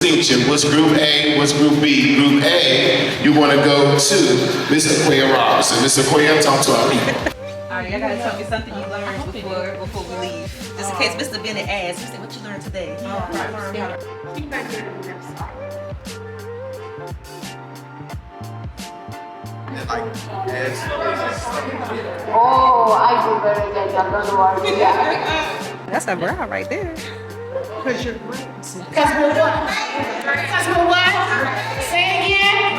Distinction. What's group A? What's group B? Group A, you want to go to Miss Aquia Robinson. Miss Aquia, talk to our people. Alright, y'all gotta tell me something you learned before we leave. Just in case Mr. Bennett asks, you say, what you learned today? Oh, I do better than that. Don't worry. Yeah. That's a brow right there. Cause we're what? Cause we're what? Say again.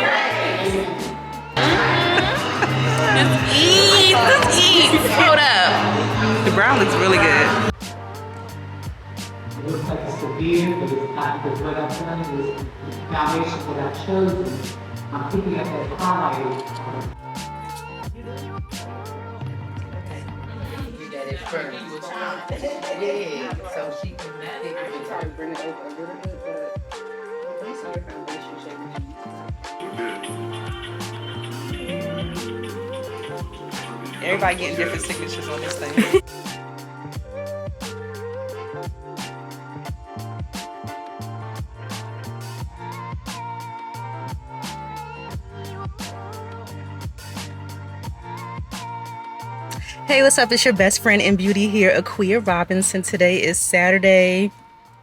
Let's eat. Hold up. The brow looks really good. It looks like it's severe, but it's not because what I've done is the foundation that I've chosen. I'm picking up that highlighter. Yeah, so she can pick it and bring it over a little bit, but I'm sorry foundation shape. Everybody getting different signatures on this thing. Hey, what's up? It's your best friend in beauty here, Aquia Robinson. Today is Saturday,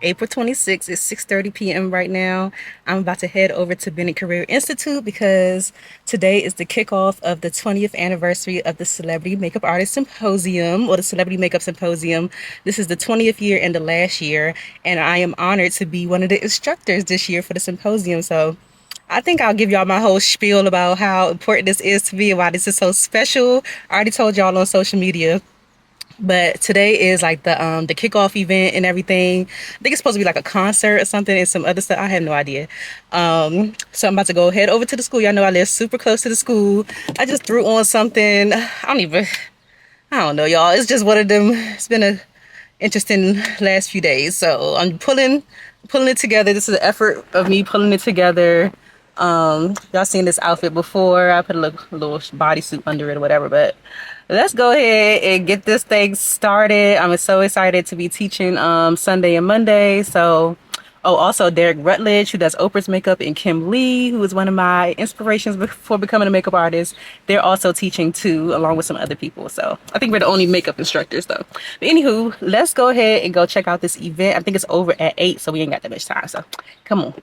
April 26th. It's 6:30 p.m. right now. I'm about to head over to Bennett Career Institute because today is the kickoff of the 20th anniversary of the Celebrity Makeup Artist Symposium, or the Celebrity Makeup Symposium. This is the 20th year and the last year, and I am honored to be one of the instructors this year for the symposium. So I think I'll give y'all my whole spiel about how important this is to me and why this is so special. I already told y'all on social media, but today is like the kickoff event and everything. I think it's supposed to be like a concert or something and some other stuff. I have no idea. So I'm about to go head over to the school. Y'all know I live super close to the school. I just threw on something. I don't know, y'all. It's just one of them. It's been a interesting last few days. So I'm pulling it together. This is an effort of me pulling it together. Y'all seen this outfit before. I put a little bodysuit under it or whatever, but let's go ahead and get this thing started. I'm so excited to be teaching Sunday and Monday. So also Derrick Rutledge, who does Oprah's makeup, and Kym Lee, who is one of my inspirations before becoming a makeup artist. They're also teaching too, along with some other people. So I think we're the only makeup instructors though. But anywho, let's go ahead and go check out this event. I think it's over at 8, so we ain't got that much time. So come on.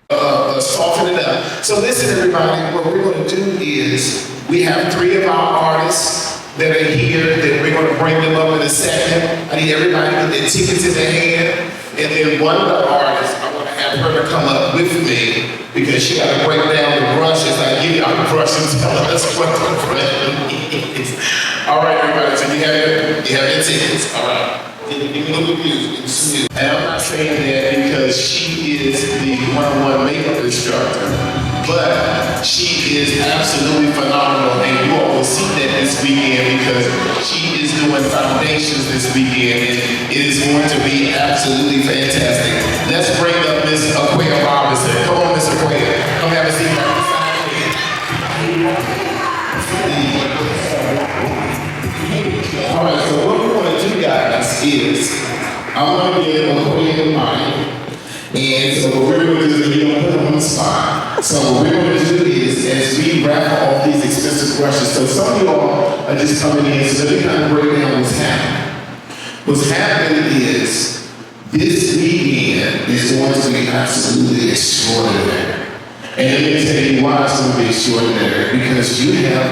Soften it up. So listen, everybody, what we're going to do is we have 3 of our artists that are here that we're going to bring them up in a second. I need everybody to get their tickets in their hand. And then one of the artists, I want to have her to come up with me because she got to break down the brushes. I give y'all the brush and tell us what the brush is. All right, everybody, so you have your tickets. All right. Give me a little music. And I'm not saying that because she is the one-on-one makeup instructor, but she is absolutely phenomenal, and you all will see that this weekend because she is doing foundations this weekend, and it is going to be absolutely fantastic. Let's bring up Miss Aquia Robinson. Come on, Miss Aquia. Come have a seat right beside me. All right, so what we want to do, guys, is I'm going to give Aquia the mic. And so what we're going to do is we're going to put them on the spot. So what we're going to do is, as we raffle off these expensive brushes, so some of y'all are just coming in, so let me kind of break down what's happening. What's happening is, this weekend is going to be absolutely extraordinary. And let me tell you why it's going to be extraordinary, because you have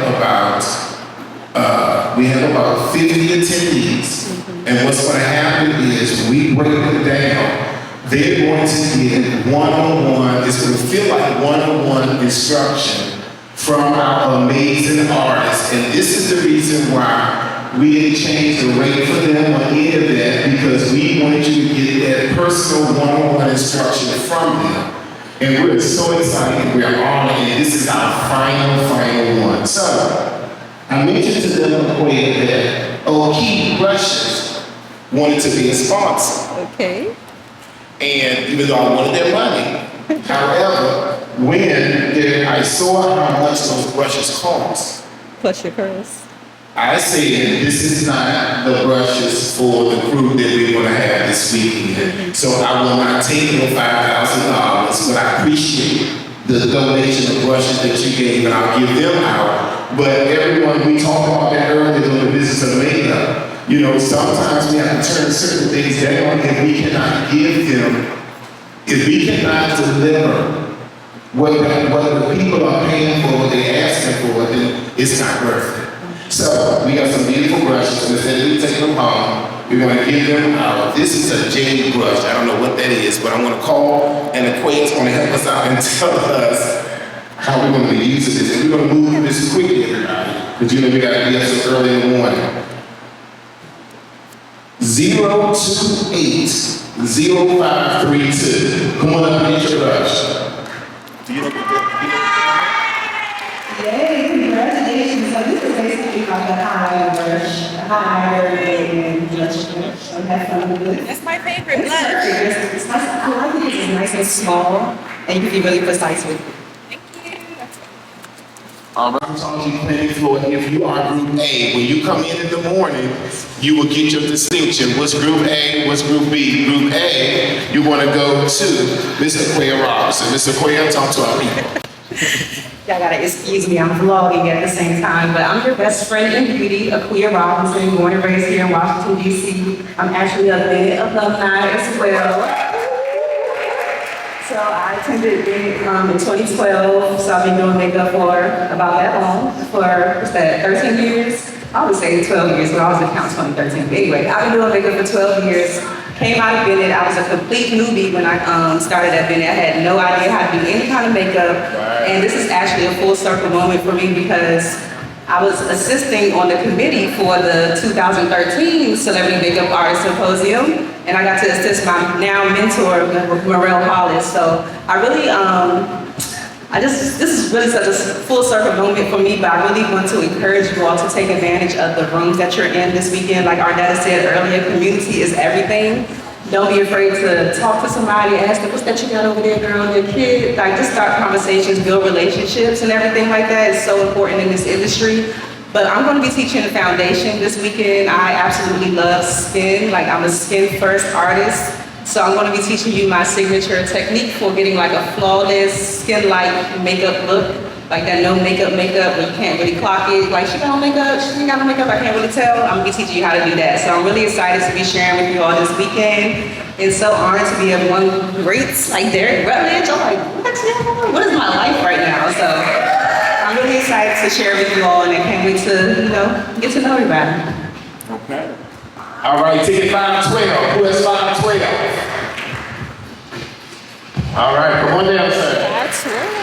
we have about 50 attendees, and what's going to happen is we break them down. They're going to get one-on-one, it's going to feel like one-on-one instruction from our amazing artists. And this is the reason why we didn't change the rate for them or any of that, because we wanted you to get that personal one-on-one instruction from them. And we're so excited, we're honored, and this is our final one. So, I mentioned to them that Key Brushes wanted to be a sponsor. Okay. And even though I wanted their money, however, when I saw how much those brushes cost, Plus your curls. I said, this is not the brushes for the group that we're gonna have this weekend. So I will not take your $5,000, but I appreciate the donation of brushes that you gave, and I'll give them out. But everyone, we talked about that earlier on the business of makeup. You know, sometimes we have to turn certain things down and we cannot give them, if we cannot deliver what the people are paying for, what they're asking for, then it's not worth it. So we got some beautiful brushes, and instead of we take them home, we're gonna give them out. This is a jade brush. I don't know what that is, but I'm gonna call, and the Quay's gonna help us out and tell us how we're gonna be using this. And we're gonna move through this quickly, everybody, because you know we gotta be up so early in the morning. 0280532. Come on up and get your brush. Yay, congratulations. So this is basically like a highlighter brush, a highlighter and blush brush. So have fun with it. That's my favorite It's blush. perfect. It's nice. I like it. It's nice and small, and you can be really precise with it. Our rheumatology clinic floor, if you are group A, when you come in the morning, you will get your distinction. What's group A, what's group B? Group A, you want to go to Mr. Quay Robinson. Mr. Quay, talk to our people. Y'all gotta excuse me, I'm vlogging at the same time, but I'm your best friend in beauty, Aquia Robinson, born and raised here in Washington, D.C. I'm actually a Bennett alumni as well. So I attended Bennett in 2012, so I've been doing makeup for about that long, for, what's that, 13 years? I would say 12 years, but I always count 2013. But anyway, I've been doing makeup for 12 years. Came out of Bennett, I was a complete newbie when I started at Bennett. I had no idea how to do any kind of makeup. And this is actually a full circle moment for me because I was assisting on the committee for the 2013 Celebrity Makeup Symposium. And I got to assist my now mentor, Merrell Hollis. So I really, this is really such a full circle moment for me, but I really want to encourage you all to take advantage of the rooms that you're in this weekend. Like Arnetta said earlier, community is everything. Don't be afraid to talk to somebody, ask them, what's that you got over there, girl, your kid? Like, just start conversations, build relationships and everything like that is so important in this industry. But I'm going to be teaching the foundation this weekend. I absolutely love skin. Like, I'm a skin first artist. So I'm going to be teaching you my signature technique for getting like a flawless skin-like makeup look. Like that no makeup where you can't really clock it. Like, she got no makeup, she ain't got no makeup, I can't really tell. I'm gonna be teaching you how to do that. So I'm really excited to be sharing with you all this weekend. It's so honored to be at one greats like Derrick Rutledge. I'm like, what is my life right now? So I'm really excited to share with you all, and I can't wait to, get to know everybody. Okay. All right, ticket 512. Who has 512? All right, come on down, sir. That's right.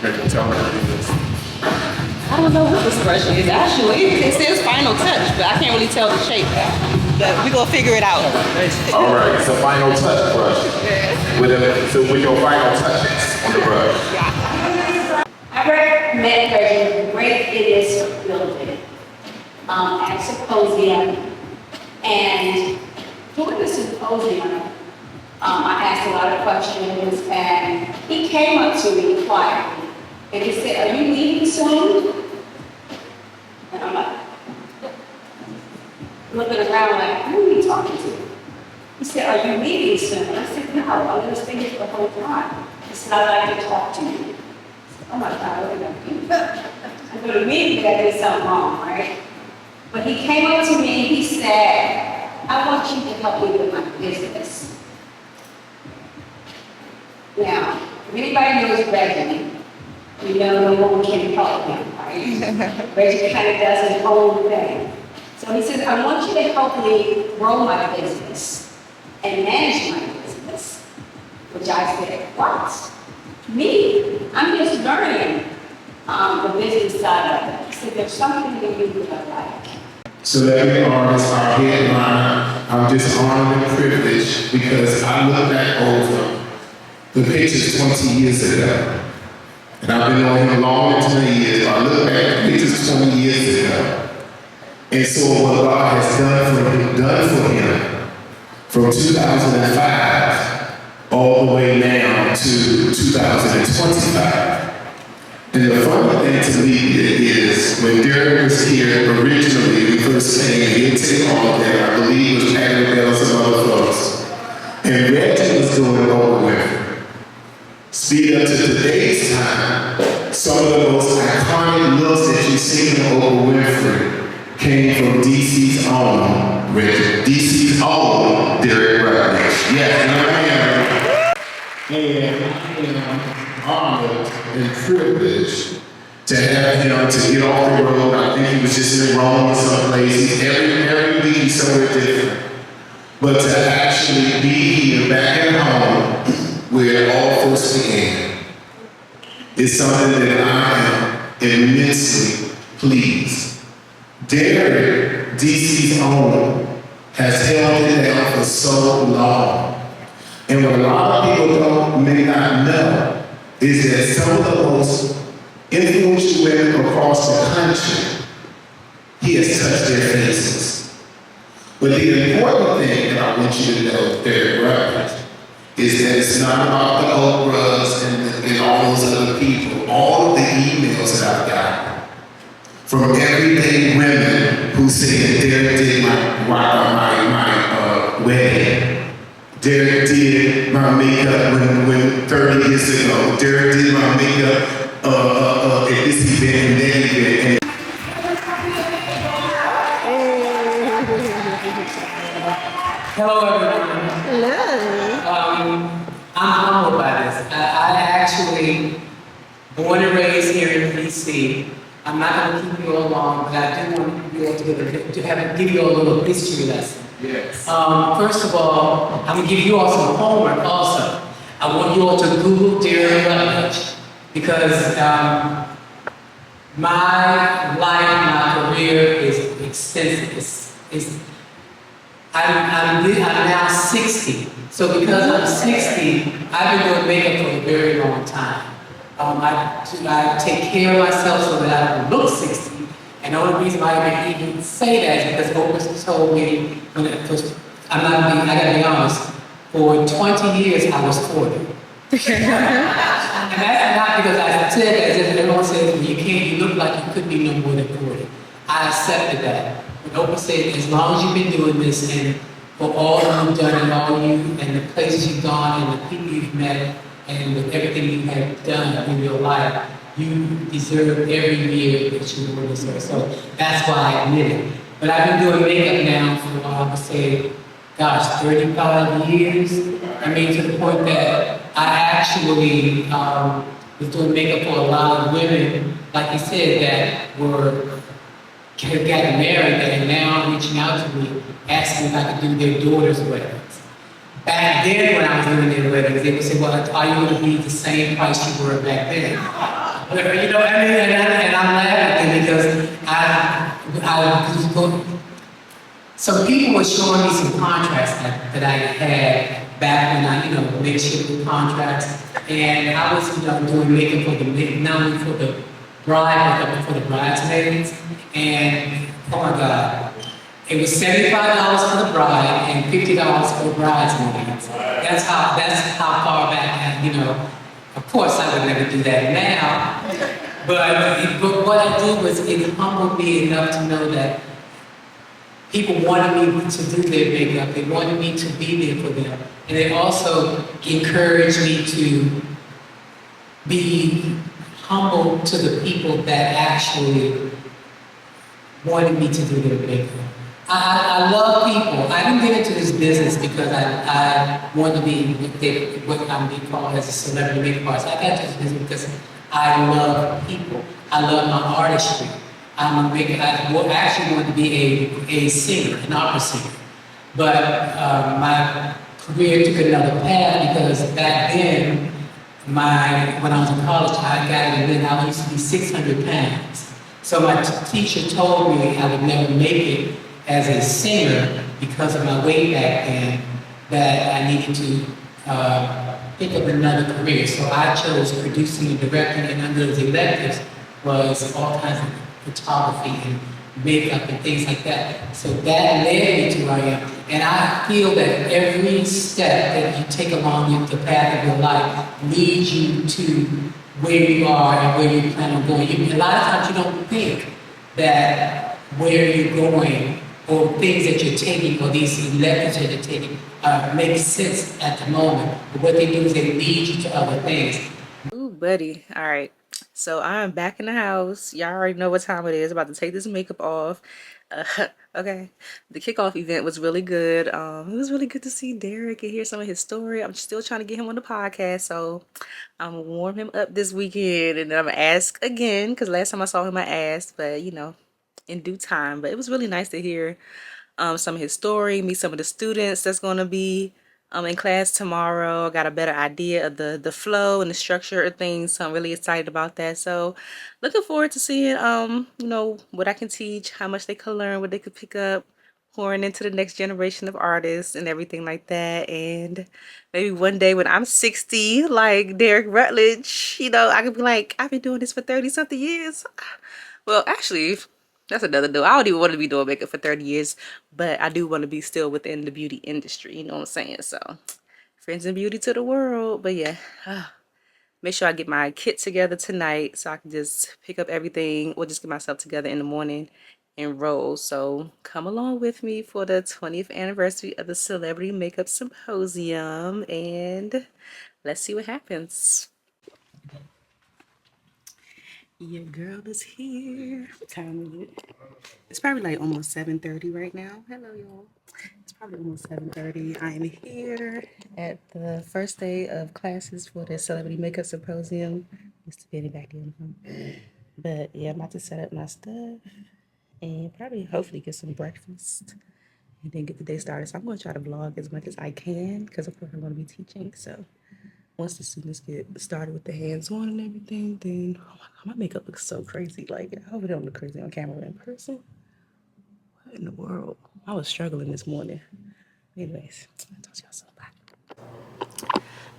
Tell her what it is. I don't know what this brush is. Actually, it says final touch, but I can't really tell the shape. But we're gonna figure it out. All right, it's a final touch brush. With your final touches on the brush. I recommend how great it is to build it at Symposium. And during the symposium, I asked a lot of questions, and he came up to me quietly, and he said, "Are you leaving soon?" And I'm like, looking around like, who are you talking to? He said, "Are you leaving soon?" I said, "No, I was thinking the whole time." He said, "I'd like to talk to you." I said, "Oh my God, what did I do?" I'm going to immediately I did something wrong, right? But he came up to me and he said, "I want you to help me with my business." Now, if anybody knows Reggie, you know no one can help him, right? Reggie kind of does his own thing. So he says, "I want you to help me grow my business and manage my business." Which I said, "What? Me? I'm just learning the business side of it." He said, "There's something that you would like." Celebrity artists are headliner. I'm just honored and privileged because I look back over the pictures 20 years ago. And I've been on him longer than 20 years, but I look back at the pictures 20 years ago. And so what God has done for him from 2005 all the way now to 2025. And the funny thing to me is when Derrick was here originally, we first came, he didn't take all of that. I believe it was Patty Bell and some other folks. And Reggie was doing Oprah Winfrey. Speed up to today's time, some of the most iconic looks that you've seen of Oprah Winfrey came from DC's own Reggie, DC's own Derrick Rutledge. Yes, and I am honored and privileged to have him to get off the road. I think he was just in Rome or someplace. Every week he's somewhere different. But to actually be here back at home where it all first began is something that I am immensely pleased. Derrick, DC's own, has held it down for so long. And what a lot of people may not know is that some of the most influential women across the country, he has touched their faces. But the important thing that I want you to know, Derrick Rutledge, is that it's not about the Oprahs and all those other people. All of the emails that I've gotten from everyday women who say that Derrick did my wedding. Derrick did my makeup when 30 years ago. Derrick did my makeup at this event and that event. Hello, everyone. Hello. I'm humbled by this. I actually, born and raised here in DC. I'm not going to keep you all long, but I do want you all to give you a little history lesson. Yes. First of all, I'm going to give you all some homework also. I want you all to Google Derrick Rutledge because my life, my career is extensive. I'm now 60, so because I'm 60, I've been doing makeup for a very long time. I take care of myself so that I don't look 60, and the only reason why I even say that is because Oprah told me, I gotta be honest, for 20 years I was 40. And that's not because I said that, as if everyone says, well, you look like you could be no more than 40. I accepted that. But Oprah said, as long as you've been doing this, and for all that you've done, and all you, and the places you've gone, and the people you've met, and with everything you have done in your life, you deserve every year that you were this earth. So that's why I admit it. But I've been doing makeup now for, I would say, 35 years. I mean, to the point that I actually was doing makeup for a lot of women, like you said, that had gotten married and now reaching out to me, asking if I could do their daughter's weddings. Back then, when I was doing their weddings, they would say, well, are you going to be the same price you were back then? You know what I mean? And I'm laughing at them because I was going. So people were showing me some contracts that I had back when I, made shipping contracts. And I was, doing makeup for not only for the bride, but for the bridesmaids. And, oh my God, it was $75 for the bride and $50 for the bridesmaids. That's how far back, of course I would never do that now. But what I did was it humbled me enough to know that people wanted me to do their makeup. They wanted me to be there for them. And they also encouraged me to be humble to the people that actually wanted me to do their makeup. I love people. I didn't get into this business because I wanted to be what I'm being called as a celebrity makeup artist. I got into this business because I love people. I love my artistry. I actually wanted to be a singer, an opera singer. But my career took another path because back then, when I was in college, I used to be 600 pounds. So my teacher told me I would never make it as a singer because of my weight back then, that I needed to pick up another career. So I chose producing and directing, and under those electives was all kinds of photography and makeup and things like that. So that led me to where I am. And I feel that every step that you take along the path of your life leads you to where you are and where you plan on going. A lot of times you don't think that where you're going or things that you're taking or these electives that you're taking make sense at the moment. But what they do is they lead you to other things. Ooh, buddy. All right. So I'm back in the house. Y'all already know what time it is. About to take this makeup off. Okay. The kickoff event was really good. It was really good to see Derrick and hear some of his story. I'm still trying to get him on the podcast, so I'm gonna warm him up this weekend, and then I'm gonna ask again because last time I saw him, I asked, but you know, in due time. But it was really nice to hear some of his story, meet some of the students that's gonna be in class tomorrow. I got a better idea of the flow and the structure of things, so I'm really excited about that. So looking forward to seeing you know, what I can teach, how much they could learn, what they could pick up, pouring into the next generation of artists and everything like that. And maybe one day when I'm 60, like Derrick Rutledge, you know, I could be like, I've been doing this for 30 something years. Well, actually, that's another deal. I don't even want to be doing makeup for 30 years, but I do want to be still within the beauty industry. You know what I'm saying? So, friends and beauty to the world. But yeah, make sure I get my kit together tonight so I can just pick up everything or just get myself together in the morning and roll. So, come along with me for the 20th anniversary of the Celebrity Makeup Symposium, and let's see what happens. Your girl is here. What time is it? It's probably like almost 7:30 right now. Hello, y'all. It's probably almost 7:30. I am here at the first day of classes for the Celebrity Makeup Symposium. Mr. Benny back there. But yeah, I'm about to set up my stuff and probably hopefully get some breakfast and then get the day started. So I'm going to try to vlog as much as I can because of course I'm going to be teaching. So once the students get started with the hands-on and everything, then oh my God, my makeup looks so crazy. Like I hope it don't look crazy on camera in person. What in the world? I was struggling this morning. Anyways, I'll talk to y'all soon. Bye.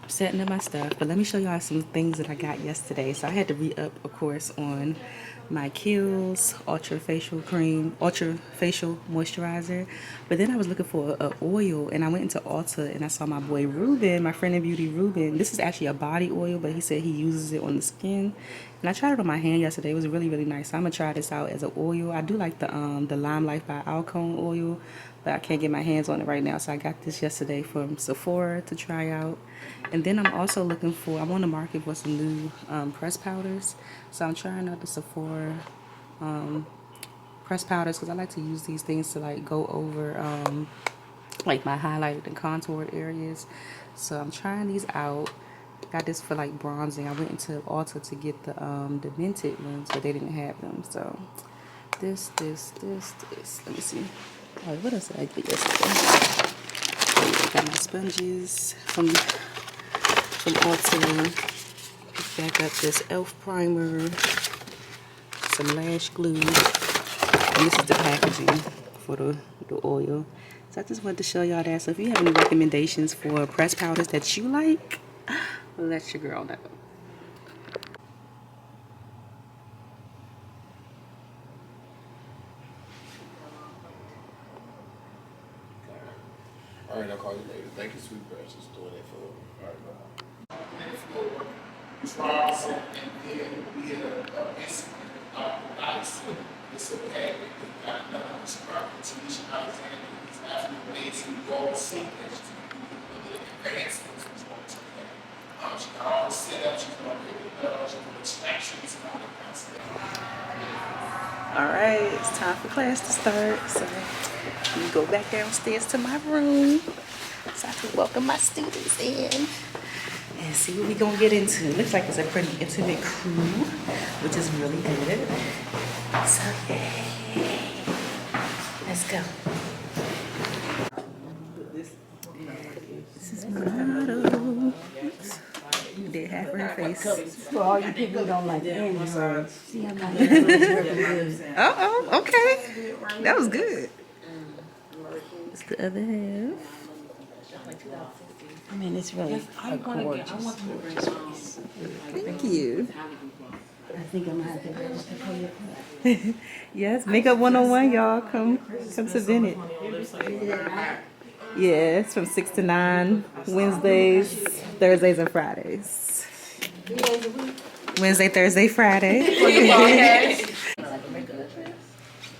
I'm setting up my stuff, but let me show y'all some things that I got yesterday. So I had to re-up, of course, on my Kiehl's Ultra Facial Cream, Ultra Facial Moisturizer. But then I was looking for an oil, and I went into Ulta, and I saw my boy Ruben, my friend in beauty, Ruben. This is actually a body oil, but he said he uses it on the skin. And I tried it on my hand yesterday. It was really, really nice. So I'm gonna try this out as an oil. I do like the Lime Life by Alcone oil, but I can't get my hands on it right now. So I got this yesterday from Sephora to try out. And then I'm also looking for, I'm on the market for some new press powders. So I'm trying out the Sephora press powders because I like to use these things to like go over like my highlighted and contoured areas. So I'm trying these out. Got this for like bronzing. I went into Ulta to get the minted ones, but they didn't have them. So this. Let me see. Oh, what else did I get yesterday? Oh, got my sponges from Ulta. Back up this e.l.f. primer, some lash glue, and this is the packaging for the oil. So I just wanted to show y'all that. So if you have any recommendations for press powders that you like, let your girl know. All right, I'll call you later. Thank you, sweet precious, doing it for. All right, bye. Robinson, and then we had a incident nice. It's okay. We got another Sparkle Teach Alexander. He's absolutely amazing. You all see that she's doing advancements was going to that. She got all the setup, she's going to pick it up, she's going to extractions and all that kind of stuff. All right, it's time for class to start. So we go back downstairs to my room so I can welcome my students in and see what we're gonna get into. Looks like it's a pretty intimate crew, which is really good. So yay. Let's go. This is my motto. You did half of her face. For all you people who don't like Androids, see how my good. Oh, okay. That was good. It's the other half. I mean, it's really a gorgeous. Thank you. I think I'm gonna have to register for your class. Yes, Makeup 101, y'all. Come to Bennett. Yeah, it's from 6 to 9, Wednesdays, Thursdays, and Fridays. Wednesday, Thursday, Friday.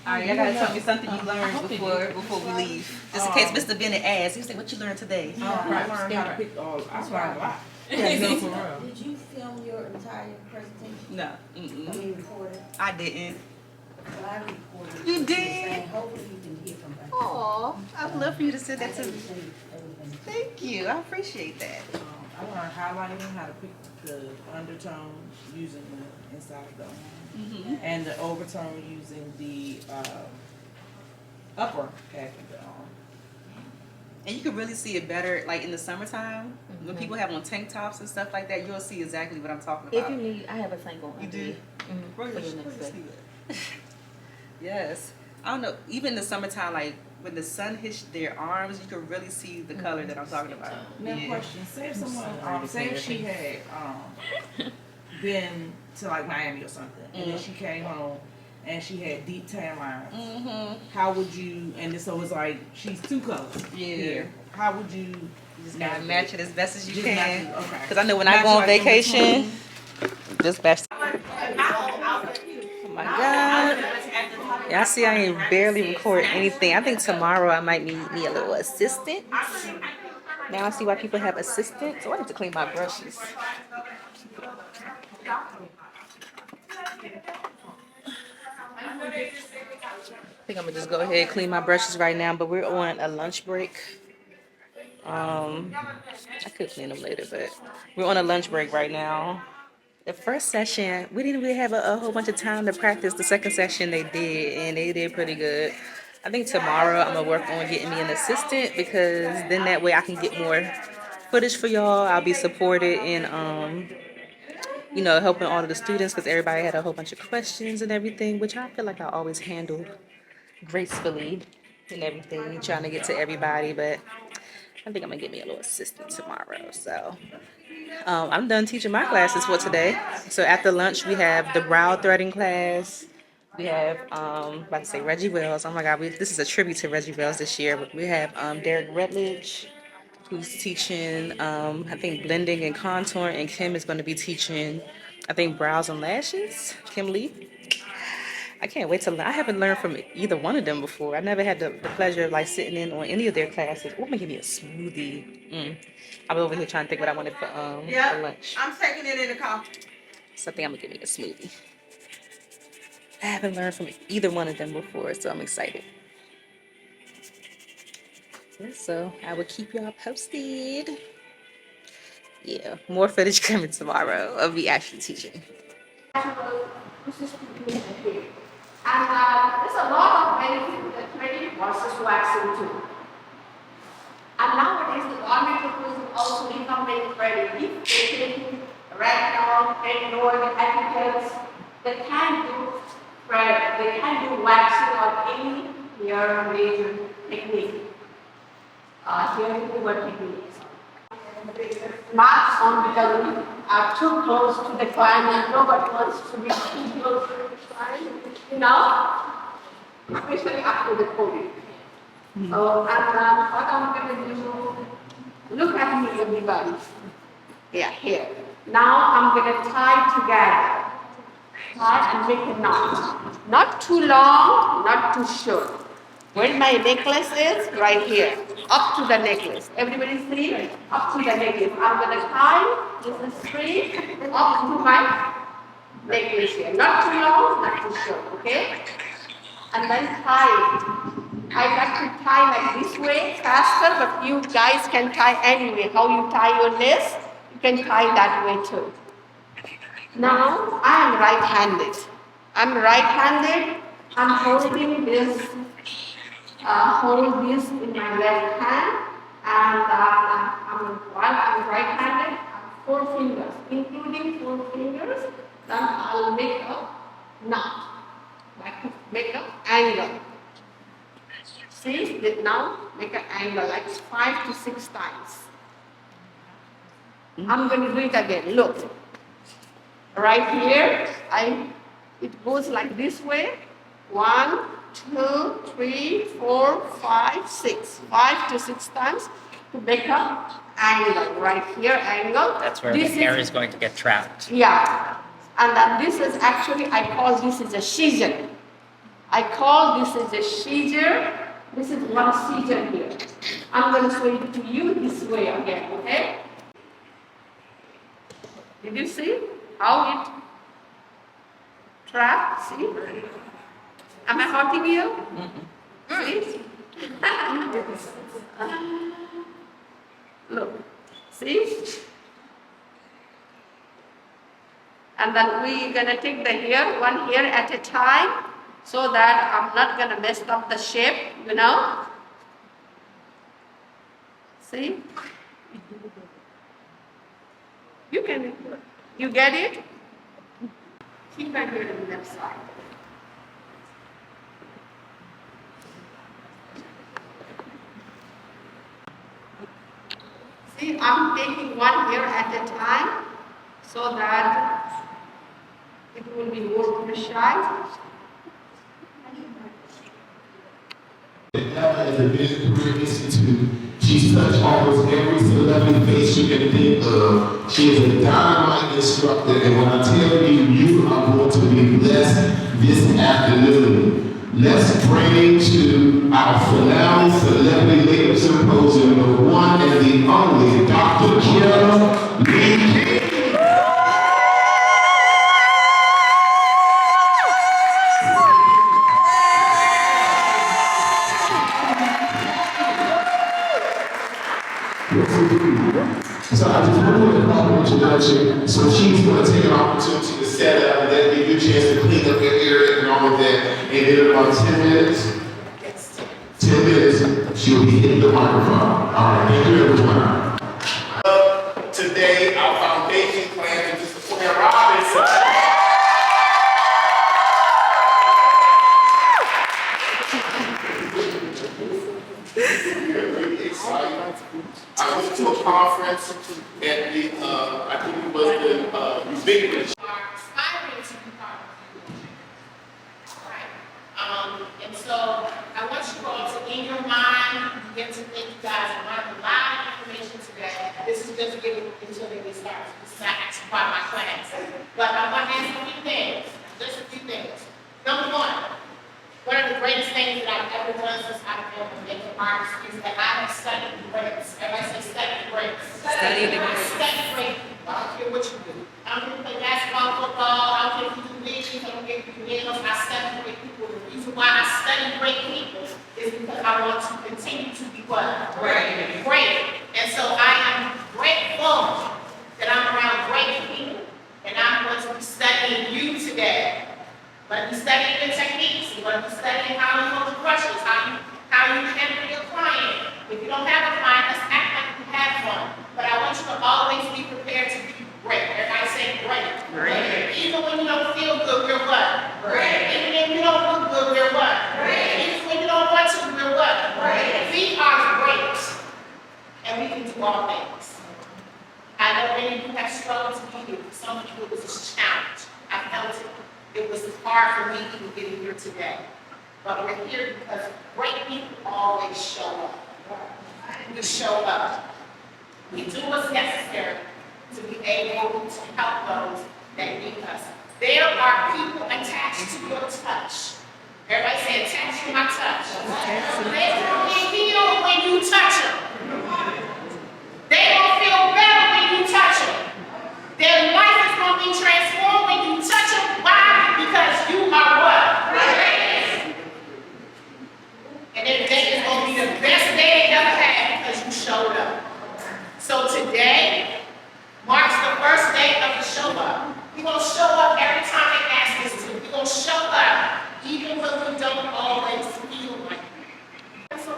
All right, y'all gotta tell me something you learned before we leave. Just in case Mr. Bennett asks, you say, what you learned today? I learned how to pick all. I learned a lot. No, for real. Did you film your entire presentation? No, I mean, record it? I didn't. Well, I recorded. You it. did? Hopefully you can hear from back. Aw, I'd love for you to send that to me. Everything. Thank you, I appreciate that. I learned highlighting, how to pick the undertones using the inside of the arm, and the overtone using the upper half of the arm. And you can really see it better, like in the summertime, when people have on tank tops and stuff like that, you'll see exactly what I'm talking about. If you need, I have a thing on. You do? For your next day. Yes. I don't know, even in the summertime, like when the sun hits their arms, you can really see the color that I'm talking about. Now, question: say if someone, say if she had been to like Miami or something, and then she came home and she had deep tan lines. How would you? And so it's like she's two colors. Here. How would you? You just gotta match it as best as you Just can. match it, okay. Because I know when I go on vacation, just match. Oh my God. Y'all see I ain't barely record anything. I think tomorrow I might need me a little assistant. Now I see why people have assistants. So I need to clean my brushes. I think I'm gonna just go ahead and clean my brushes right now, but we're on a lunch break. I could clean them later, but we're on a lunch break right now. The first session, we didn't really have a whole bunch of time to practice. The second session they did, and they did pretty good. I think tomorrow I'm gonna work on getting me an assistant because then that way I can get more footage for y'all. I'll be supported in helping all of the students because everybody had a whole bunch of questions and everything, which I feel like I always handled gracefully and everything, trying to get to everybody, but I think I'm gonna get me a little assistant tomorrow. So I'm done teaching my classes for today. So after lunch we have the brow threading class. We have about to say Reggie Wells. Oh my God, this is a tribute to Reggie Wells this year. But we have Derrick Rutledge, who's teaching I think blending and contour, and Kym is going to be teaching I think brows and lashes. Kym Lee. I can't wait to learn. I haven't learned from either one of them before. I never had the pleasure of like sitting in on any of their classes. Oh, I'm gonna give me a smoothie. I'm over here trying to think what I wanted for lunch. I'm taking it in the car. So I think I'm gonna give me a smoothie. I haven't learned from either one of them before, so I'm excited. Yeah, so I will keep y'all posted. Yeah, more footage coming tomorrow of me actually teaching. And there's a lot of benefit to the threading versus waxing too. And nowadays the garment proposal also recommend threading. If they take right now, they know the etiquettes, they can do thread, they can do waxing or any hair major technique. Here you do what techniques. Marks on the gallery are too close to the client and nobody wants to be too close to the client, especially after the COVID. So, and what I'm going to do, look at me everybody. Yeah, here. Now I'm going to tie together. Tie and make a knot. Not too long, not too short. Where my necklace is, right here, up to the necklace. Everybody see? Up to the necklace. I'm going to tie this string up to my necklace here. Not too long, not too short, okay? And then tie it. I like to tie like this way, faster, but you guys can tie anyway. How you tie your lace, you can tie that way too. Now, I am right-handed. I'm right-handed. I'm holding this. Hold this in my left hand, and while I'm right-handed, I have 4 fingers, including 4 fingers. Then I'll make a knot, like make an angle. See, now make an angle like 5 to 6 times. I'm going to do it again. Look, right here, it goes like this way. 1, 2, 3, 4, 5, 6. 5 to 6 times to make up angle. Right here, angle. That's where This the hair is going to get trapped. Yeah. And then this is actually, I call this is a scissor. I call this is a scissor. This is one scissor here. I'm going to show it to you this way again, okay? Did you see how it trapped? See? Am I hurting you? See? Look. See? And then we're going to take the hair, one hair at a time, so that I'm not going to mess up the shape, you know? See? You get it? Keep right here on the left side. See, I'm taking one hair at a time so that it will be more precise. Ella at the Bennett Career Institute, she's touched almost every celebrity face you can think of. She is a dynamite instructor, and when I tell you, you are going to be blessed this afternoon. Let's bring to our finale Celebrity Makeup Symposium the one and the only Dr. Kym Lee. So I just want to do a proper introduction. So she's going to take an opportunity to set up and then give you a chance to clean up your area and all of that. And in about 10 minutes, 10 minutes, she'll be hitting the microphone. All right, thank you everyone. Today, our foundation plan is just to Claire Robinson. Really excited. I went to a conference at the, I think it was the Ubiquitous. Aspiring to be part of the right? And so I want you all to, in your mind, begin to think you guys have learned a lot of information today. This is just getting until they get started. This is not actually part of my class. But I want to ask a few things, just a few things. Number one of the greatest things that I've ever done since I've been a makeup artist is that I have studied the greats. Everybody say study the greats. Study the greats. Study great people. I don't care what you do. I don't care if you play basketball, football, I don't care if you do leagues, I don't care if you do nails. I study great people. The reason why I study great people is because I want to continue to be what? Great. Great. And so I am grateful that I'm around great people. And I'm going to be studying you today. But be studying the techniques, you're going to be studying how you hold the brushes, how you handle your client. If you don't have a client, let's act like you have one. But I want you to always be prepared to be great. Everybody say great. Great. Even when you don't feel good, we're what? Great. Even if you don't look good, we're what? Great. Even when you don't want to, we're what? Great. We are great. And we can do all things. I know many of you have struggled to be here. For some people, it was a challenge. I felt it. It was hard for me even getting here today. But we're here because great people always show up. We show up. We do what's necessary to be able to help those that need us. There are people attached to your touch. Everybody say attached to my touch. They will be healed when you touch them. They will feel better when you touch them. Their life is going to be transformed when you touch them. Why? Because you are what? Great. And their day is going to be the best day they ever had because you showed up. So today marks the first day of the show up. We're going to show up every time they ask us to. We're going to show up even when we don't always feel like it. So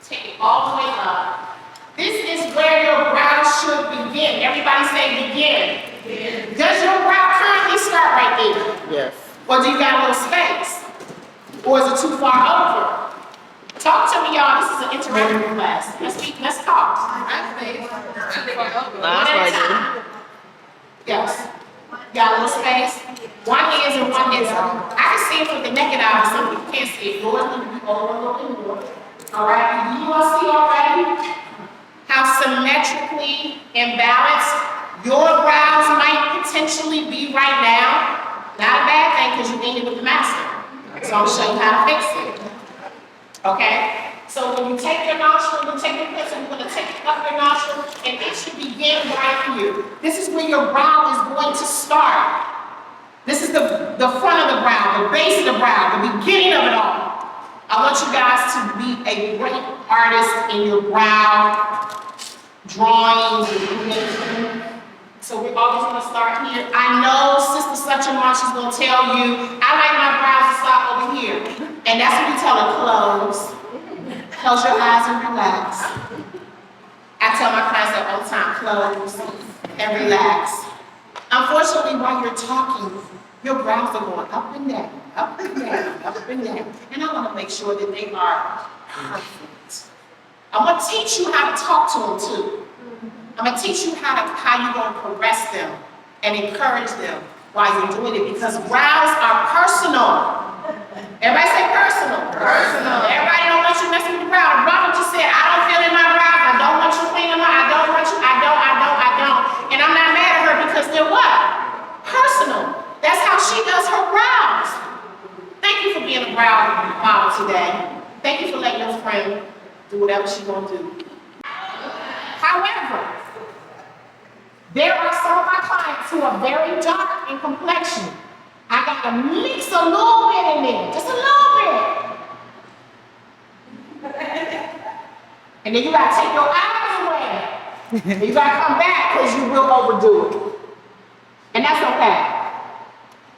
take it all the way up. This is where your brow should begin. Everybody say begin. Begin. Does your brow currently start right there? Yes. Or do you got a little space? Or is it too far over? Talk to me, y'all. This is an interactive class. Let's talk. One at a time. Yes. Got a little space? One is and one isn't. I can see it with the naked eye, but some people can't see it. Yours need to be over a little bit more. All right, do you all see already how symmetrically imbalanced your brows might potentially be right now? Not a bad thing because you need it with the master. So I'm gonna show you how to fix it. Okay? So when you take your nostril, you take your pencil, you're gonna take up your nostril, and it should begin right here. This is where your brow is going to start. This is the front of the brow, the base of the brow, the beginning of it all. I want you guys to be a great artist in your brow drawings and so we're always gonna start here. I know Sister Such and One, she's gonna tell you, I like my brows to stop over here. And that's what we tell her, close. Close your eyes and relax. I tell my clients that all the time, close and relax. Unfortunately, while you're talking, your brows are going up and down, up and down, up and down. And I want to make sure that they are perfect. I want to teach you how to talk to them too. I'm going to teach you how you're going to caress them and encourage them while you're doing it because brows are personal. Everybody say personal. Personal. Everybody don't want you messing with the brow. The brow just said, I don't feel in my brows. I don't want you cleaning them. I don't want you. I don't. And I'm not mad at her because they're what? Personal. That's how she does her brows. Thank you for being a brow model today. Thank you for letting your friend do whatever she's going to do. However, there are some of my clients who are very dark in complexion. I got to mix a little bit in there, just a little bit. And then you got to take your eyes away. And you got to come back because you will overdo it. And that's okay.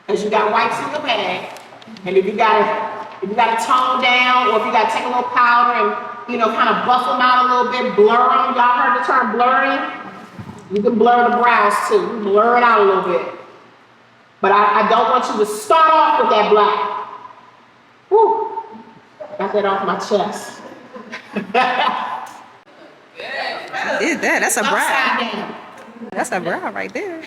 Because you got wipes in your bag. And if you got to tone down or if you got to take a little powder and kind of buff them out a little bit, blur them. Y'all heard the term blurring? You can blur the brows too. You can blur it out a little bit. But I don't want you to start off with that black. Whew. Got that off my chest. Did that? That's a brow. Upside down. That's a brow right there.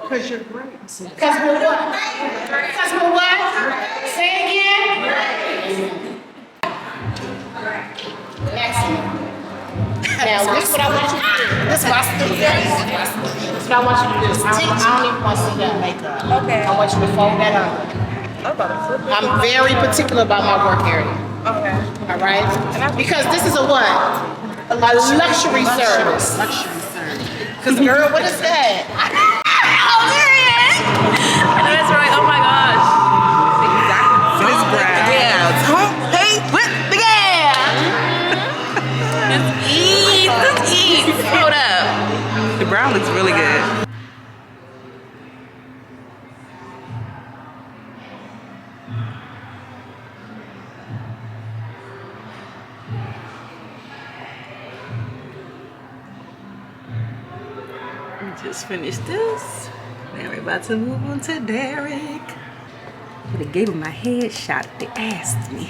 Because you're great. Because we're what? Because we're what? Say it again. Excellent. Now, this is what I want you to do. This is what I want you to do. I don't even want to see that makeup. Okay. I want you to fold that under. I'm very particular about my work area. Okay. All right? Because this is a what? A luxury service. Because girl, what is that? Oh, there he is! I know that's right. Oh my gosh. This brow. Yeah. Hey, what? Yeah. Just eat. Hold up. The brow looks really good. We just finished this. Now we're about to move on to Derrick. They gave him my headshot if they asked me.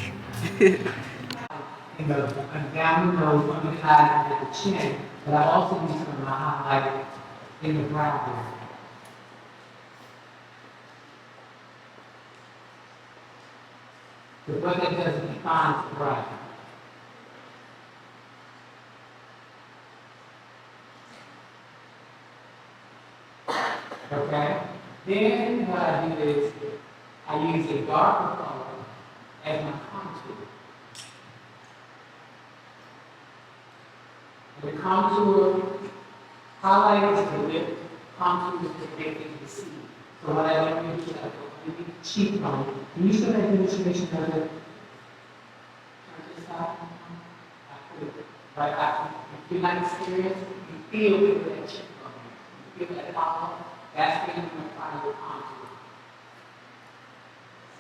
Down the nose, on the side of the chin, but I also use some of my highlight in the brow area. But what that does is defines the brow. Okay? Then what I do is I use a darker color as my contour. The contour highlights the lip, contour is the big thing to see. So what I like to do is I go really cheekbone. Can you still make the illustration of it? Turn to the side. I put it right after. If you're not experienced, you feel it with that cheekbone. You feel that hollow. That's when you're going to find your contour.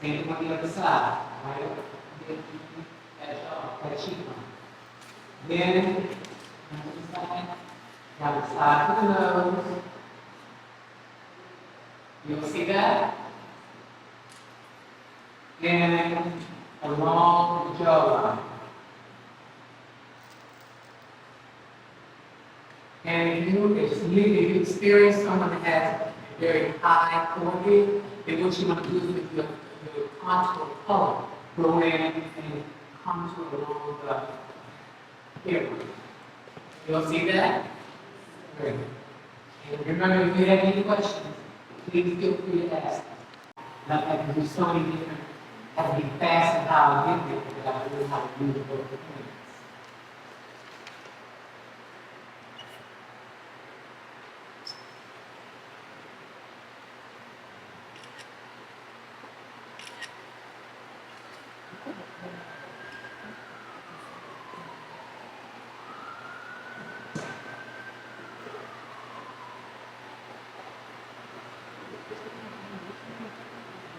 Same thing on the other side. Right? That cheekbone. Then now the side of the nose. You'll see that? And along the jawline. And if you experience someone that has very high forehead, then what you want to do is with your contour color, go in and contour along the hair. You'll see that? Great. And remember, if you have any questions, please feel free to ask. Now, I can do so many different, I have to be fast in how I get there, but I know how to do the both things.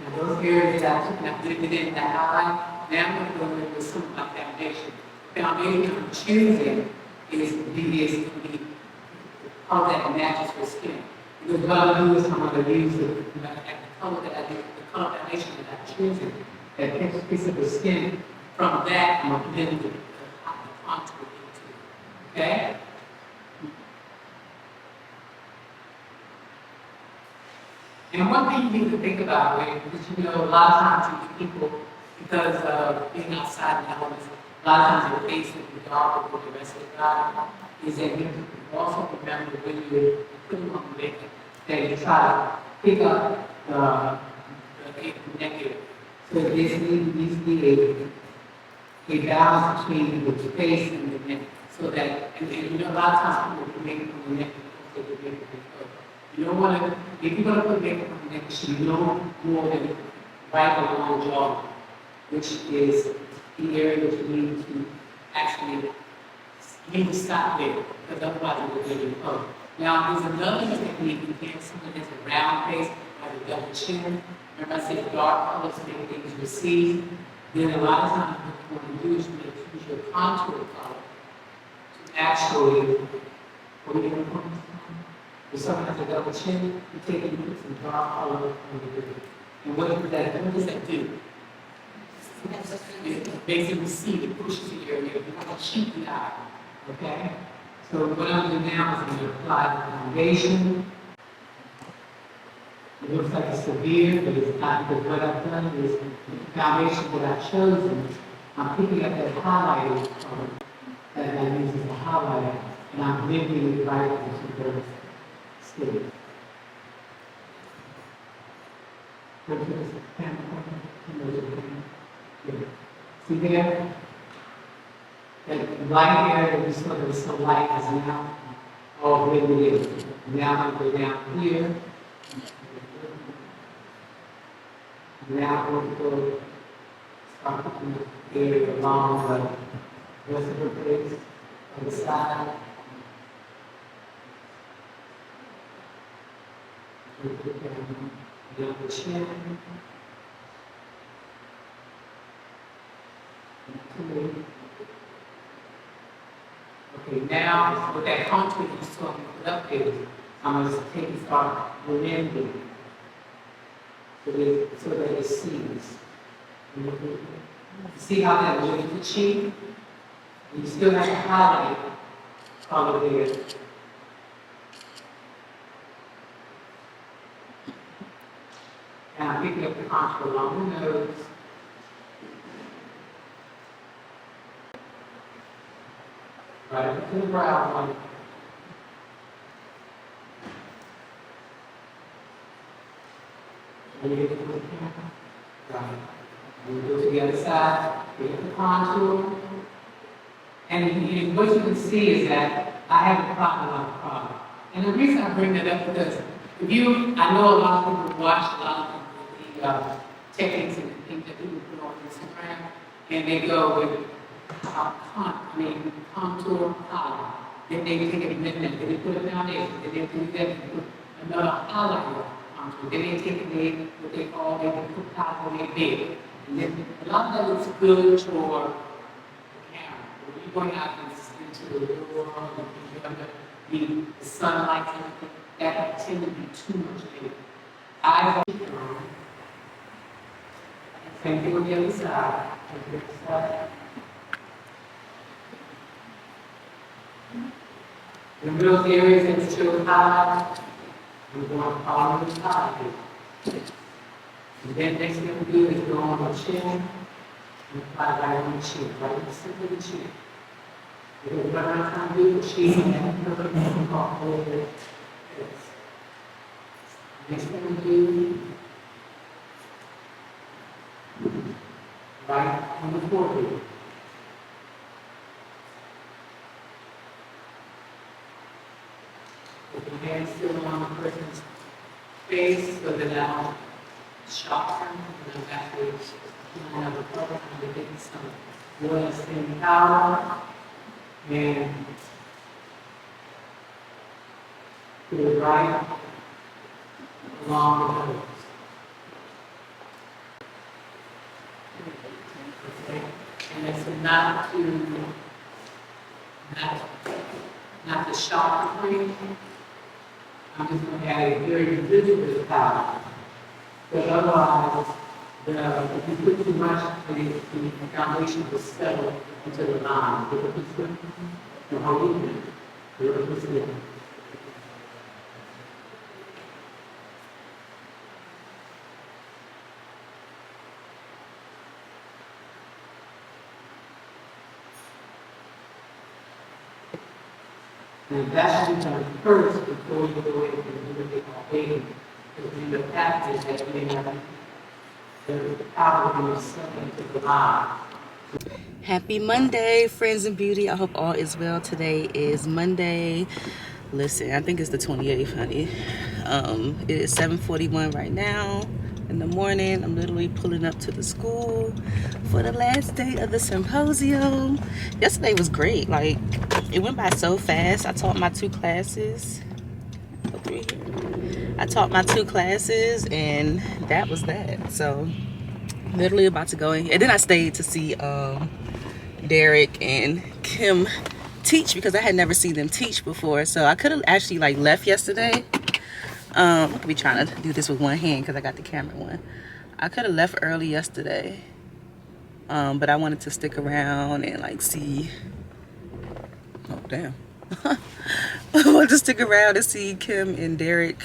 And those areas that I took, I did it in the highlight, now I'm going to go in with some of my foundation. The foundation I'm choosing is the color that matches your skin. Because what I'm going to do is I'm going to use the color that I do, the color foundation that I'm choosing, that takes a piece of the skin. From that, I'm going to blend the contour into it. Okay? And one thing you need to think about, right, because you know, a lot of times you people, because of being outside in the elements, a lot of times your face will be darker than the rest of the body, is that you also remember when you're putting on makeup, that you try to pick up the neck area. So this needs to be a balance between the face and the neck, so that, and you know, a lot of times people put makeup on the neck because they get makeup. You don't want to, if you're going to put makeup on the neck, you should no more than right along the jaw, which is the area that you need to actually, you need to stop there, because otherwise it will get you up. Now, there's another technique you can, someone has a round face, like a double chin. Remember I said dark colors make things recede. Then a lot of times what you want to do is you use your contour color to actually, what are you going to put? If someone has a double chin, you take and put some dark color on the lid. And what does that do? It makes it recede, it pushes the area, it becomes a cheeky eye. Okay? So what I'm doing now is I'm going to apply the foundation. It looks like it's severe, but it's not, because what I've done is the foundation that I've chosen, I'm picking up that highlighted color that I use as a highlighter, and I'm blending it right into the skin. See there? That light area that we saw that was so light is now all blended in. Now I'm going to go down here. Now I'm going to go start putting the area along the rest of her face on the side. Down the chin. Okay, now with that contour you saw me put up there, I'm going to take and start blending so that it sees. See how that blends the cheek? You still have to highlight color there. And I'm picking up the contour along the nose. Right up to the brow line. And you get to the camera. Right. And you go to the other side, get the contour. And what you can see is that I have a problem. And the reason I bring that up is because I know a lot of people watch a lot of the techniques and the things that people put on Instagram, and they go with contour highlight. Then they take it and then they put it down there, and they do that and put another highlight contour. Then they take it, what they call, they put powder on their bed. And then a lot of that is good for the camera. When you're going out into the real world, and you're under the sunlight and everything, that can tend to be too much later. Same thing on the other side. The middle areas that still high. We're going to follow the side. And then next thing we do is go on the chin and apply right on the chin, right in the center of the chin. Because what I'm trying to do is chin and put it over the face. Next thing we do, right on the forehead. With the hand still on the person's face, so that I'll shock them, and I'm actually line up a couple, and getting some oil skin powder, and put it right along the nose. Okay, and it's not to shock the cream. I'm just going to add a very little bit of powder. But otherwise, if you put too much, the foundation will settle into the line. And that should be done first before you go in and do what they call baking. Because in the package that you have, the powder is stuck into the line. Happy Monday, friends in beauty. I hope all is well. Today is Monday. Listen, I think it's the 28th, honey. It is 7:41 right now in the morning. I'm literally pulling up to the school for the last day of the symposium. Yesterday was great. Like, it went by so fast. I taught my 2 classes. I taught my 2 classes, and that was that. So, literally about to go in. And then I stayed to see Derrick and Kym teach, because I had never seen them teach before. So I could have actually like left yesterday. I'm gonna be trying to do this with one hand because I got the camera one. I could have left early yesterday, but I wanted to stick around and like see. Oh damn! I wanted to stick around and see Kym and Derrick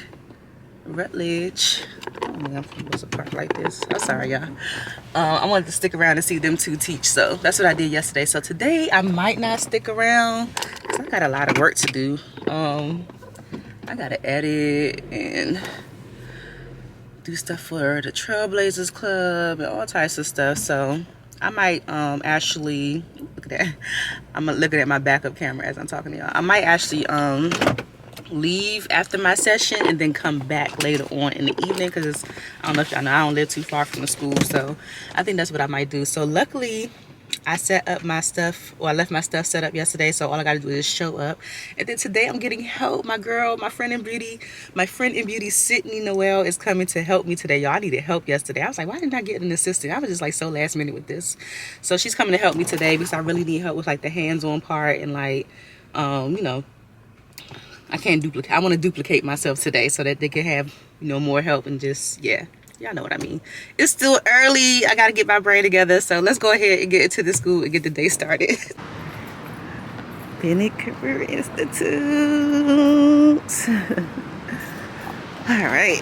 Rutledge. I'm supposed to park like this. I'm sorry, y'all. I wanted to stick around and see them 2 teach, so that's what I did yesterday. So today I might not stick around because I got a lot of work to do. I gotta edit and do stuff for the Trailblazers Club and all types of stuff. So I might actually look at that. I'm looking at my backup camera as I'm talking to y'all. I might actually leave after my session and then come back later on in the evening, because I don't know if y'all know, I don't live too far from the school, so I think that's what I might do. So luckily I set up my stuff, or I left my stuff set up yesterday, so all I gotta do is show up. And then today I'm getting help. My friend in beauty, Sydney Noel, is coming to help me today. Y'all, I needed help yesterday. I was like, why didn't I get an assistant? I was just like so last minute with this. So she's coming to help me today because I really need help with like the hands-on part, and like you know, I can't duplicate. I want to duplicate myself today so that they can have, you know, more help, and just, yeah, y'all know what I mean. It's still early. I got to get my brain together. So let's go ahead and get into the school and get the day started. Bennett Career Institute. All right.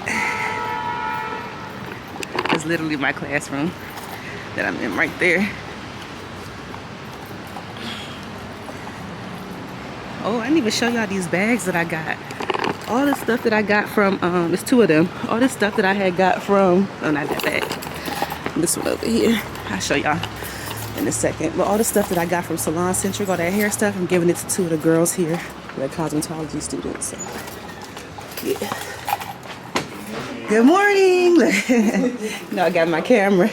It's literally my classroom that I'm in right there. Oh, I didn't even show y'all these bags that I got. All the stuff that I got from, it's 2 of them. All the stuff that I had got from, oh, not that bag. This one over here. I'll show y'all in a second. But all the stuff that I got from Salon Centric, all that hair stuff, I'm giving it to 2 of the girls here. They're cosmetology students. So, yeah. Good morning. No, I got my camera.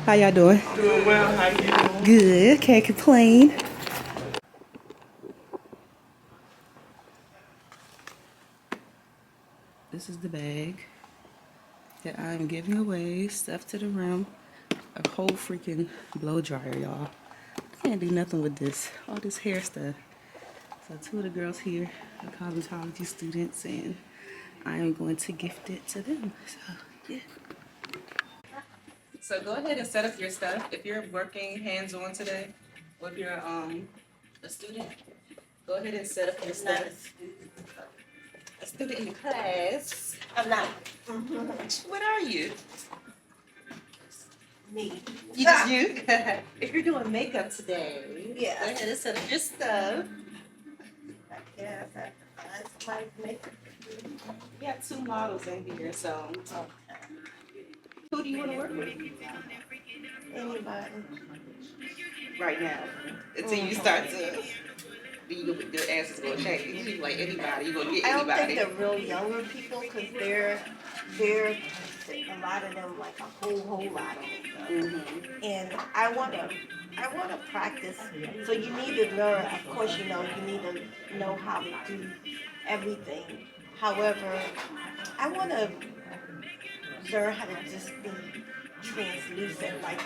How y'all doing? Doing well, how you doing? Good, can't complain. This is the bag that I'm giving away. Stuff to the rim. A whole freaking blow dryer, y'all. Can't do nothing with this. All this hair stuff. So 2 of the girls here are cosmetology students, and I am going to gift it to them. So, yeah. So go ahead and set up your stuff. If you're working hands-on today, or if you're a student, go ahead and set up your stuff. student in the class. I'm not. What are you? Me. You just you? If you're doing makeup today, Yeah. go ahead and set up your stuff. Yeah, that's my makeup. We have 2 models in here, so who do you want to work with Anybody. right now? Until you start to, your answers gonna change. You like anybody, you gonna get I don't think anybody. they're real younger people because they're a lot of them like a whole lot of them. And I wanna practice. So you need to learn. Of course, you need to know how to do everything. However, I wanna learn how to just be translucent, like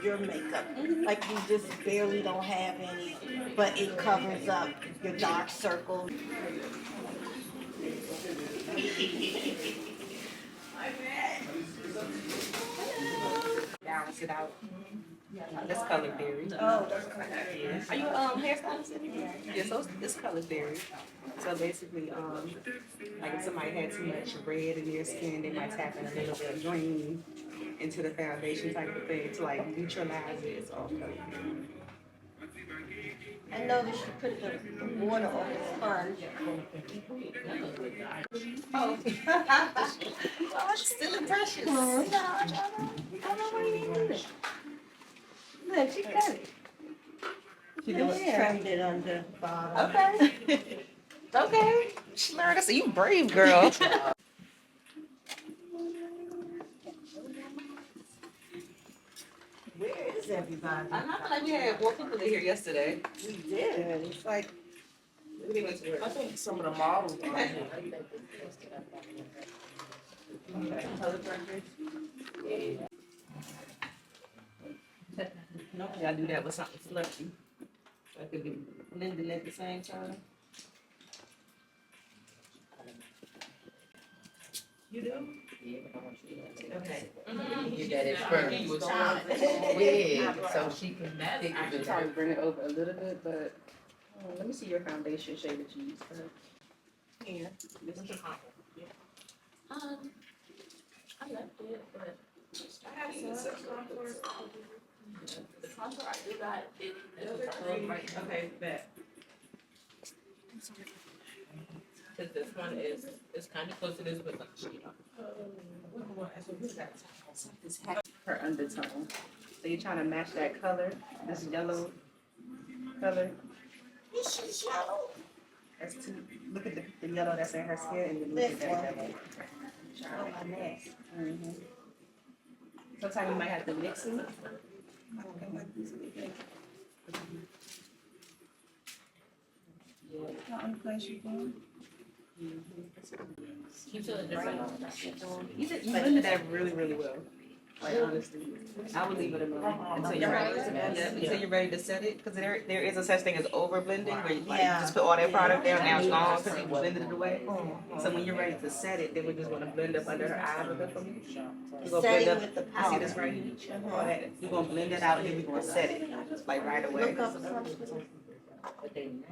your makeup. Like you just barely don't have any, but it covers up your dark circles. Balance it out. This color berry. Oh, that's kind of Are you hairstylist? Yeah, so this color berry. So basically, like if somebody had too much red in their skin, they might tap in a little bit of green into the foundation type of thing to like neutralize it. It's all color berry. I noticed you put the water on the sponge. Oh, oh, she's still impressive. No, I don't know where you need it. Look, she got it. She Just doing trimmed it on the bottom. Okay. Okay. She learned us. You brave girl. Where is everybody? I feel like we had more people in here yesterday. We did. It's like, We went to work. I think some of the models are here. Color preference. Normally I do that with something fluffy. So I could be blending at the same time. You do? Okay. You got it first. Yeah, so she can pick I should it probably up. bring it over a little bit, but let me see your foundation shade that you use first. Here. This is I left it, but I have some contour. the contour I do got is Okay, bet. because this one is kind of close to this, but like, you know. Her undertone. So you're trying to match that color, this yellow color. this is yellow. That's too, look at the yellow that's in her skin and then look at This that one. yellow. Oh, my neck. Sometimes you might have to mix it. You feel it different. You blended that really, really well. Like honestly, I would leave it alone until you're ready. Yeah, until you're ready to set it, because there is a such thing as over blending, where you like, just put all that product down, now it's gone because you blended it away. So when you're ready to set it, then we're just gonna blend up under her eye a little bit for me. We're gonna blend Setting up. with the You see powder. this right here? All that. We're gonna blend it out and then we're gonna set it like right away. Look up something.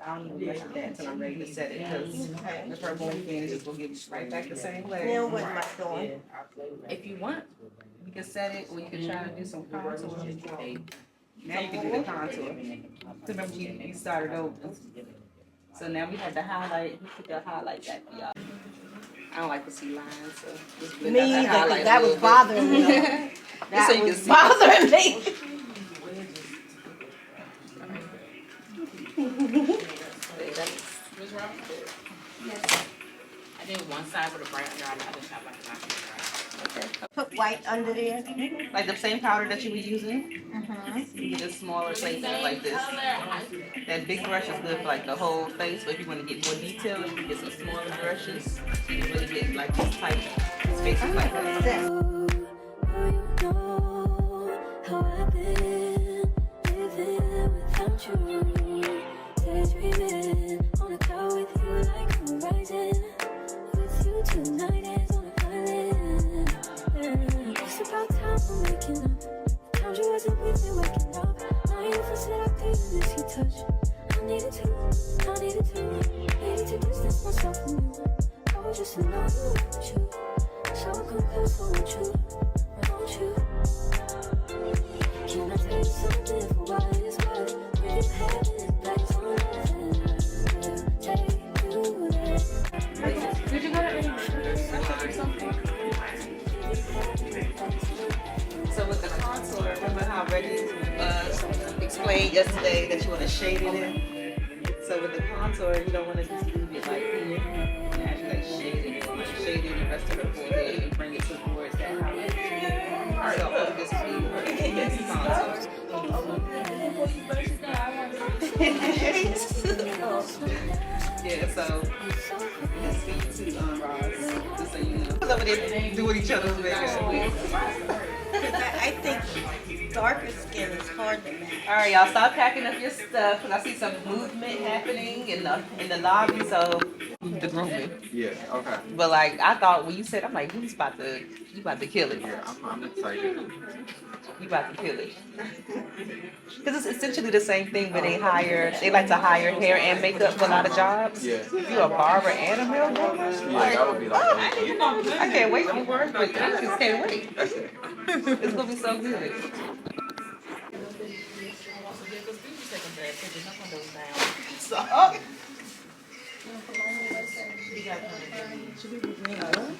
I don't even like that until I'm ready to set it, because Okay. the purple and can is just gonna get right back the same way. Now what am I doing? If you want, you can set it, or you can try to do some contour. Now you can do the contour. Remember you started over. So now we have the highlight. We put the highlight back for y'all. I don't like to see lines, so just blend Me out that either, 'cause highlight that a was little bit. bothering me. Just so you can was see. bothering me. What's wrong with it? Yes. I did one side with a bright under, the other side like a dark brown. Put white under there. Like the same powder that you were using. You get a smaller places like this. That big brush is good for like the whole face, but if you want to get more detail, you can get some smaller brushes. So you really get like these tight spaces like that. How I've been living without you. Daydreaming on a cloud with you like horizon. With you tonight is on an island. It's about time we're waking up. Found you wasn't with me waking up. Now you said I couldn't miss your touch. I needed to distance myself from you. just to know you want you. So confused, won't you? Won't you? Can I tell you something for what it's worth? Really having lights on nothing. We'll take you there. Did you go to any workshop or something? So with the contour, remember how Reggie explained yesterday that you want to shade it in? So with the contour, you don't want to just leave it like here. You actually like shade it in. Shade in the rest of the forehead and bring it towards that highlight. So I'll just be this contour. Yeah, so let's speak to Ross, just so you know. Over there doing each other's makeup. I think darker skin is hard to match. All right, y'all, stop packing up your stuff because I see some movement happening in the lobby. So the grooming. Yeah, okay. But like I thought when you said, I'm like, you about to kill it. Yeah, I'm excited. You about to kill it. Because it's essentially the same thing, but they like to hire hair and makeup for a lot of jobs. Yeah. You a barber and a nail groomer? Yeah, that would be like I can't wait for work, but I just can't wait. It's gonna be so good.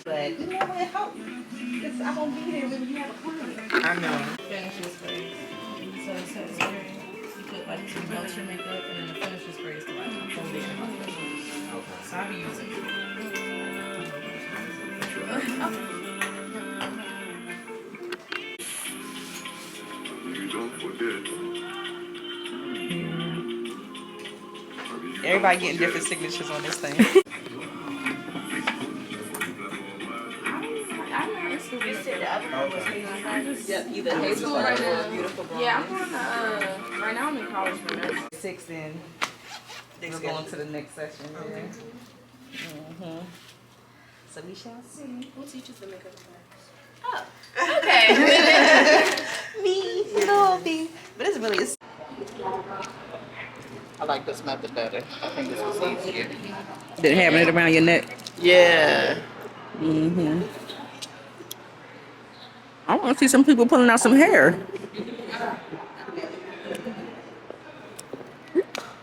But you know what? Help. Because I'm gonna be there when you have a client. I know. Finisher spray. So it's a spray. You put like to melt your makeup, and then the finisher spray is to like hold it in my face. So I'll be using it. Everybody getting different signatures on this thing. You said the other one was Yep, either hazel right or now. beautiful blonde. Yeah, I'm going right now I'm in college for nursing. 6 in. We're going to the next session. Okay. Mm-hmm. So we shall see. Who teaches the makeup class? Oh. Okay. Me, little me. But it's really. I like this method better. I think this was easier. Than having it around your neck. Yeah. Mm-hmm. I want to see some people pulling out some hair.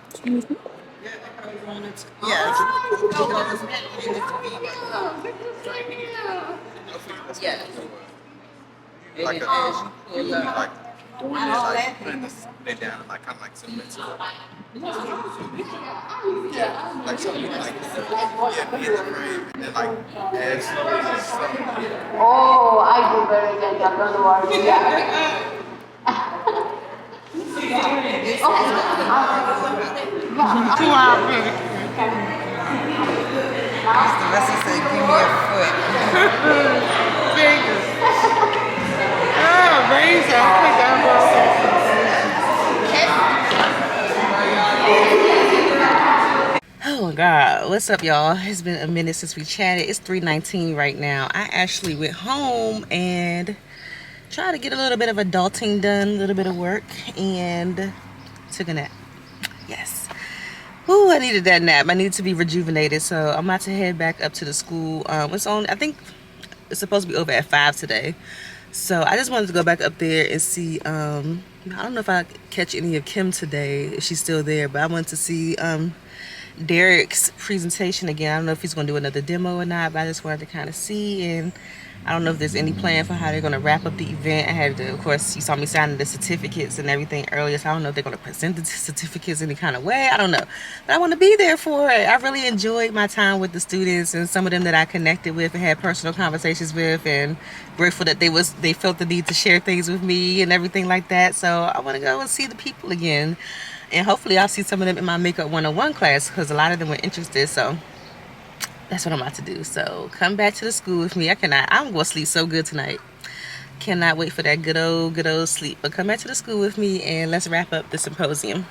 Excuse me. Yes. Yes. Like like putting this thing down and like kind of like submit to it. Yeah, like something like be in the frame and then like add stuff. Oh, I do very good. Don't worry. The rest of said, give me a foot. Fingers. Oh, amazing. I think that Oh my God, what's up y'all? It's been a minute since we chatted. It's 3:19 right now. I actually went home and tried to get a little bit of adulting done, a little bit of work, and took a nap. Yes. Ooh, I needed that nap. I needed to be rejuvenated, so I'm about to head back up to the school. It's on, I think it's supposed to be over at 5 today. So I just wanted to go back up there and see, I don't know if I catch any of Kym today, if she's still there, but I wanted to see Derrick's presentation again. I don't know if he's going to do another demo or not, but I just wanted to kind of see, and I don't know if there's any plan for how they're going to wrap up the event. I had to, of course, you saw me signing the certificates and everything earlier, so I don't know if they're going to present the certificates any kind of way. I don't know, but I want to be there for it. I really enjoyed my time with the students and some of them that I connected with and had personal conversations with, and grateful that they felt the need to share things with me and everything like that. So I want to go and see the people again, and hopefully I'll see some of them in my Makeup 101 class, because a lot of them were interested. So that's what I'm about to do. So come back to the school with me. I'm going to sleep so good tonight. Cannot wait for that good old sleep. But come back to the school with me and let's wrap up the symposium.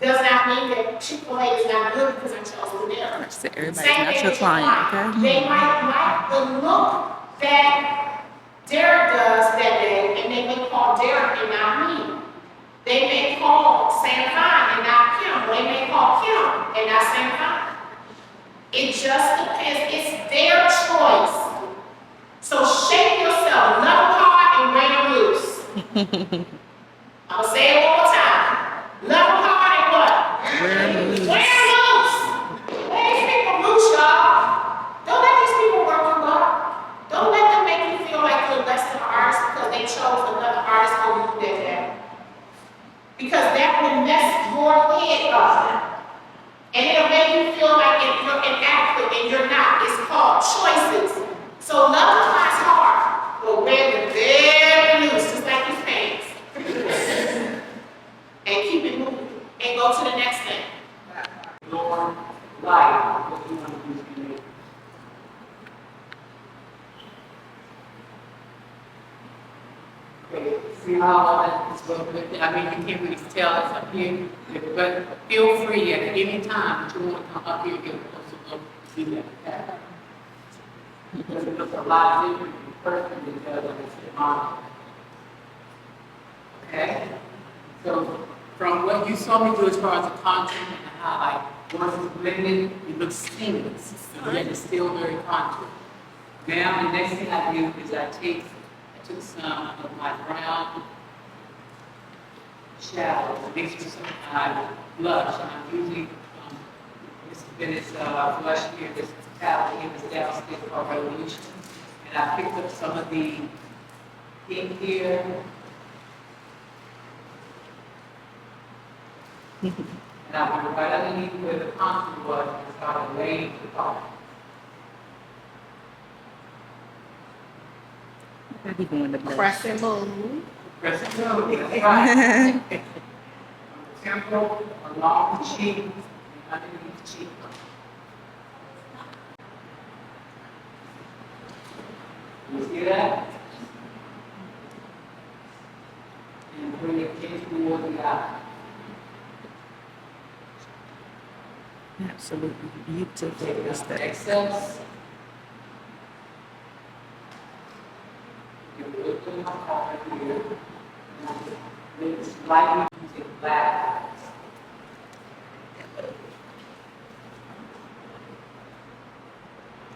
Does not mean that Chick-fil-A is not good because I chose to them. Everybody's not your client, okay? They might like the look that Derrick does that day, and they may call Derrick and not me. They may call Sam Fine and not Kym. They may call Kym and not Sam Fine. It just depends. It's their choice. So shake yourself, love hard and wear them loose. I'm gonna say it one more time. Love hard and what? Wear them loose. Wear them loose. Let these people loose, y'all. Don't let these people work you up. Don't let them make you feel like you're less than an artist because they chose another artist over you did that. Because that will mess your head up. And it'll make you feel like if you're inadequate and you're not. It's called choices. So love defines hard, but wear them very loose, just like these pants. And keep it moving. And go to the next thing. Your life, what you want to do to make. Okay, see how all that is well with. I mean, you can't really tell us up here, but feel free at any time that you want to come up here and get a closer look, see that. Because it looks a lot different in person than it does on this model. Okay? So, from what you saw me do as far as the contour and the highlight, once it's blended, it looks seamless, but yet it's still very contoured. Now, the next thing I do is I took some of my brown shadows, mixed with some blush, and I'm using Mr. Bennett's blush here, this palette here, this downstairs called Revolution, and I picked up some of the pink here, and I went right underneath where the contour was and started laying the color. How he going to blush? Press and move. Press and move, that's right. From the temple, along the cheek, and underneath the cheek. You see that? And bring it in toward the eye. Absolutely beautiful. Is that? Excess. You look at my collar here. And it's lightly using black.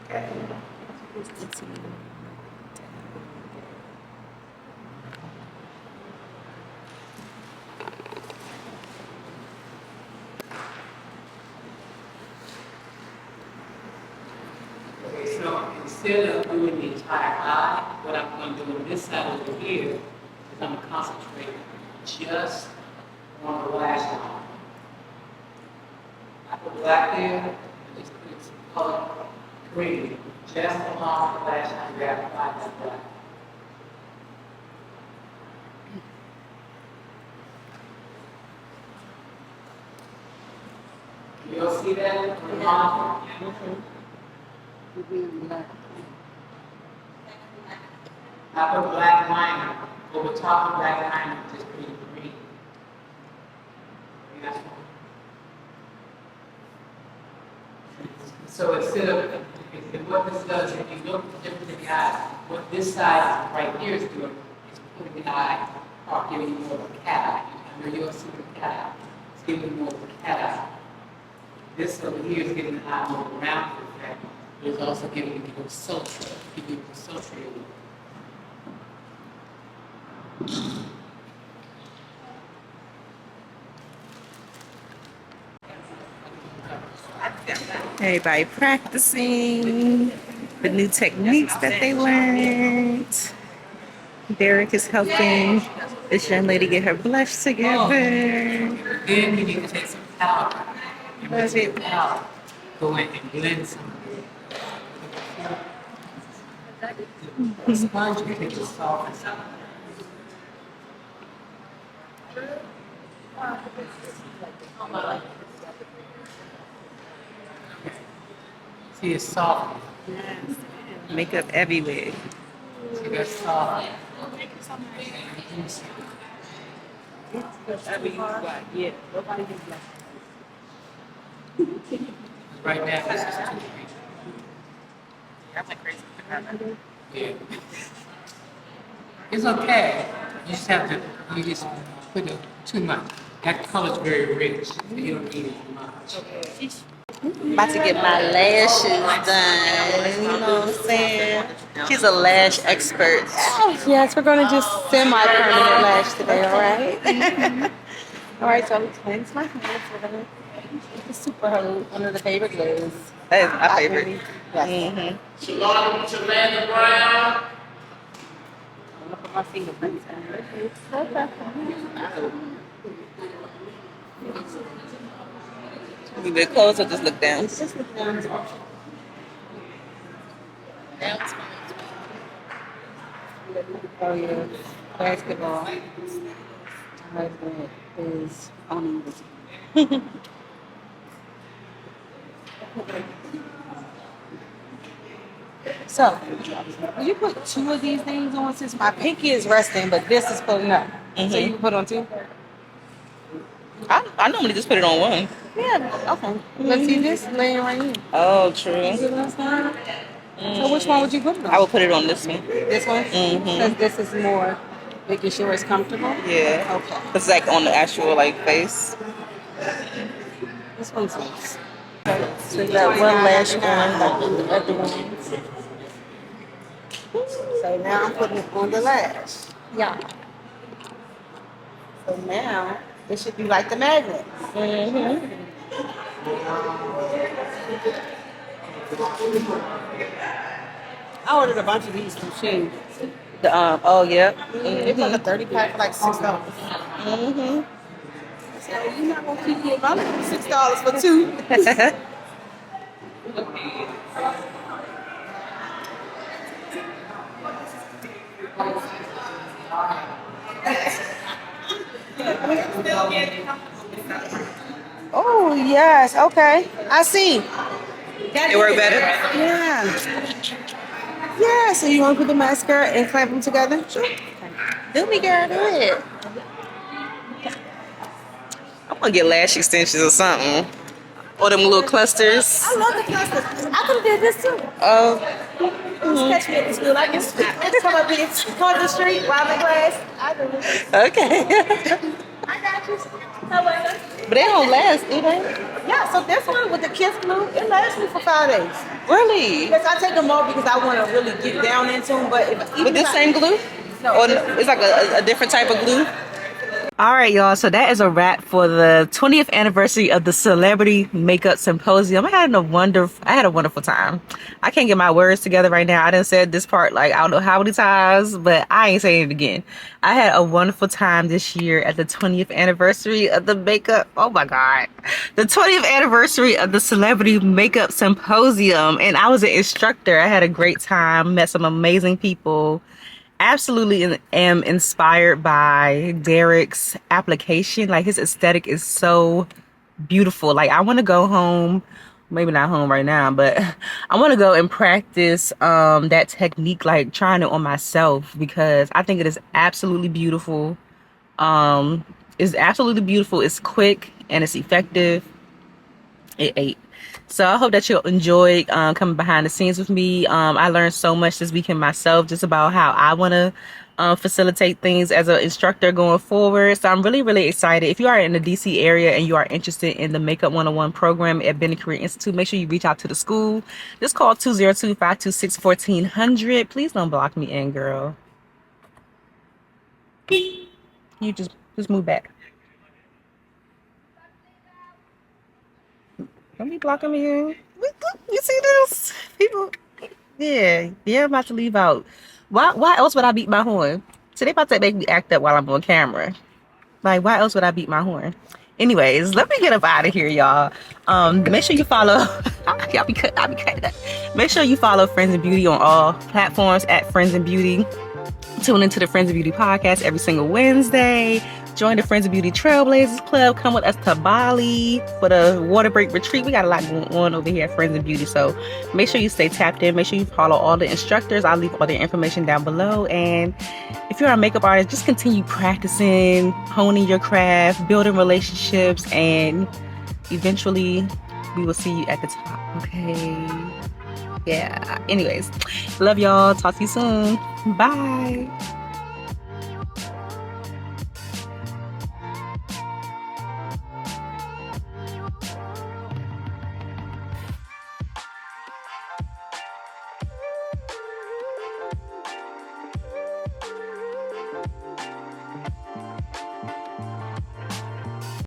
Okay. Okay, so instead of doing the entire eye, what I'm going to do on this side over here is I'm going to concentrate just on the lash line. I put black there, and just put some color green just along the lash line where I apply that black. You all see that on the monitor? I put black liner over top of black liner, just put it green. Yeah. So instead of, what this does, if you look different in the eye, what this side right here is doing is putting the eye, or giving you more of a cat eye. I know you'll see the cat eye. It's giving you more of a cat eye. This over here is giving the eye more round effect. But it's also giving you more sultry, giving you more sultry. Everybody practicing the new techniques that they learned. Derrick is helping this young lady get her blush together. Then you need to take some powder. And with the powder, go in and blend some of it. The sponge, you take the softness out. See, it's soft. Yes. Makeup everywhere. See, that's soft. Right now, this is too green. That's like crazy. Yeah. It's okay. You just have to, you just put it too much. That color's very rich, so you don't need it too much. About to get my lashes done. You know what I'm saying? She's a lash expert. Oh, yes, we're going to do semi-permanent lash today, all right? All right, so I'm cleanse my hands. We're going to super hold one of the favorite glues. That is my favorite. Yes. Shalom to Landon Brown. I'm going to put my fingerprints You bit close or just look down? Just look down. Oh, yeah. Basketball. My husband is on English. So, will you put two of these things on since my pinky is resting, but this is pulling up? So you can put on two? I normally just put it on one. Yeah, okay. Let's see this laying right here. Oh, true. See what I'm saying? So which one would you put it on? I would put it on this one. This one? Because this is more making sure it's comfortable? Yeah. Okay. It's like on the actual like face. This one's nice. So you got one lash on the other one. So now I'm putting it on the lash. Yeah. So now it should be like the magnet. I ordered a bunch of these from Shein. Oh yeah. It's like a 30 pack for like $6. So you're not gonna keep me about $6 for two. Oh yes, okay. I see. It work better? Yeah. Yeah, so you want to put the mascara and clamp them together? Sure. Do me, girl, do it. I'm gonna get lash extensions or something. Or them little clusters. I love the clusters. I could have did this too. Oh. Catch me at the school. I can come up here, come up the street, rob the class. I do this. Okay. I got you. However. But they don't last, do they? Yeah, so this one with the kiss glue, it lasts me for 5 days. Really? Because I take them off because I want to really get down into them. But With this same glue? No. Or it's like a different type of glue? All right, y'all. So that is a wrap for the 20th anniversary of the Celebrity Makeup Symposium. I had a wonderful time. I can't get my words together right now. I done said this part like I don't know how many times, but I ain't saying it again. I had a wonderful time this year at the 20th anniversary of the makeup. Oh my God. The 20th anniversary of the Celebrity Makeup Symposium. And I was an instructor. I had a great time, met some amazing people. Absolutely am inspired by Derrick's application. Like his aesthetic is so beautiful. Like I want to go home, maybe not home right now, but I want to go and practice that technique, like trying it on myself, because I think it is absolutely beautiful. It's absolutely beautiful. It's quick and it's effective. It ate. So I hope that you'll enjoy coming behind the scenes with me. I learned so much this weekend myself, just about how I want to facilitate things as an instructor going forward. So I'm really, really excited. If you are in the DC area and you are interested in the Makeup 101 program at Bennett Career Institute, make sure you reach out to the school. Just call 202-526-1400. Please don't block me in, girl. You just move back. Don't be blocking me in. You see this? People, yeah, they're about to leave out. Why else would I beat my horn? So they about to make me act up while I'm on camera. Like, why else would I beat my horn? Anyways, let me get up out of here, y'all. Make sure you follow. I'll be cutting that. Make sure you follow Friends in Beauty on all platforms at Friends in Beauty. Tune into the Friends of Beauty podcast every single Wednesday. Join the Friends of Beauty Trailblazers Club. Come with us to Bali for the water break retreat. We got a lot going on over here at Friends of Beauty. So make sure you stay tapped in. Make sure you follow all the instructors. I'll leave all their information down below. And if you're a makeup artist, just continue practicing, honing your craft, building relationships, and eventually we will see you at the top. Okay. Yeah. Anyways, love y'all. Talk to you soon. Bye.